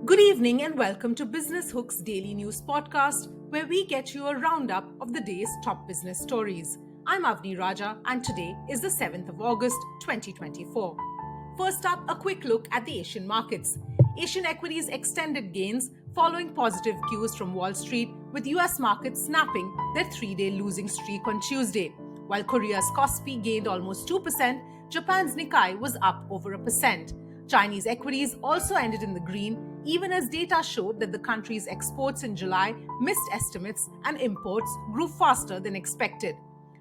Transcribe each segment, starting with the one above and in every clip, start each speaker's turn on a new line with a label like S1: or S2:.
S1: Good evening and welcome to Business Hook's daily news podcast, where we get you a roundup of the day's top business stories. I'm Avni Raja, and today is the 7th of August, 2024. First up, a quick look at the Asian markets. Asian equities extended gains following positive cues from Wall Street, with US markets snapping their three-day losing streak on Tuesday. While Korea's Kospi gained almost 2%, Japan's Nikkei was up over 1%. Chinese equities also ended in the green, even as data showed that the country's exports in July missed estimates and imports grew faster than expected.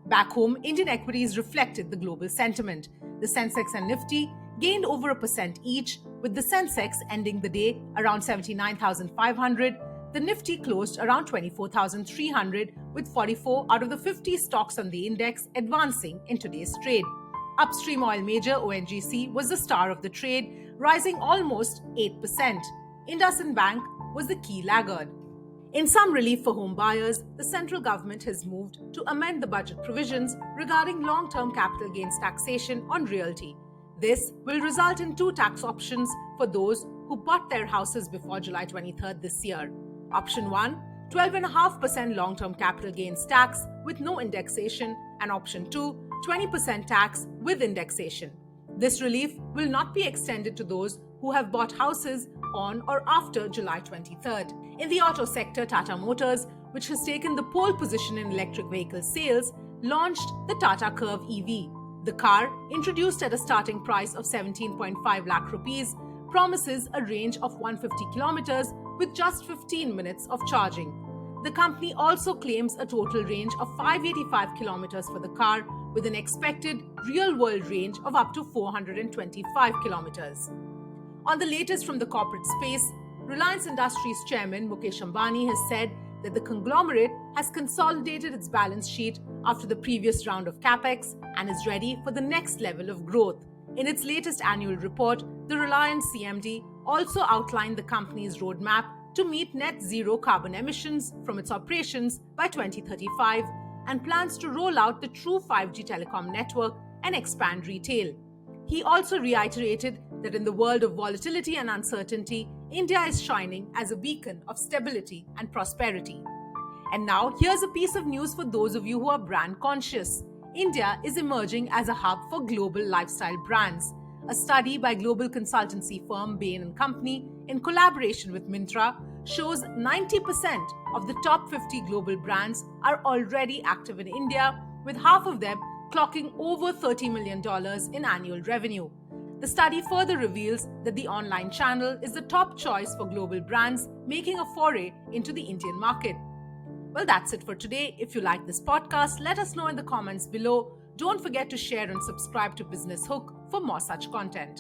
S1: Back home, Indian equities reflected the global sentiment. The Sensex and Nifty gained over 1% each, with the Sensex ending the day around 79,500. The Nifty closed around 24,300, with 44 out of the 50 stocks on the index advancing in today's trade. Upstream oil major ONGC was the star of the trade, rising almost 8%. IndusInd Bank was the key laggard. In some relief for home buyers, the central government has moved to amend the budget provisions regarding long-term capital gains taxation on realty. This will result in two tax options for those who bought their houses before July 23rd this year. Option 1, 12.5% long-term capital gains tax with no indexation, and Option 2, 20% tax with indexation. This relief will not be extended to those who have bought houses on or after July 23rd. In the auto sector, Tata Motors, which has taken the pole position in electric vehicle sales, launched the Tata Curve EV. The car, introduced at a starting price of 17.5 lakh rupees, promises a range of 150 kilometers with just 15 minutes of charging. The company also claims a total range of 585 kilometers for the car, with an expected real-world range of up to 425 kilometers. On the latest from the corporate space, Reliance Industries chairman Mukesh Ambani has said that the conglomerate has consolidated its balance sheet after the previous round of capex and is ready for the next level of growth. In its latest annual report, the Reliance CMD also outlined the company's roadmap to meet net zero carbon emissions from its operations by 2035 and plans to roll out the true 5G telecom network and expand retail. He also reiterated that in the world of volatility and uncertainty, India is shining as a beacon of stability and prosperity. And now, here's a piece of news for those of you who are brand conscious. India is emerging as a hub for global lifestyle brands. A study by global consultancy firm Bain & Company, in collaboration with Myntra, shows 90% of the top 50 global brands are already active in India, with half of them clocking over $30 million in annual revenue. The study further reveals that the online channel is the top choice for global brands making a foray into the Indian market. Well, that's it for today. If you like this podcast, let us know in the comments below. Don't forget to share and subscribe to Business Hook for more such content.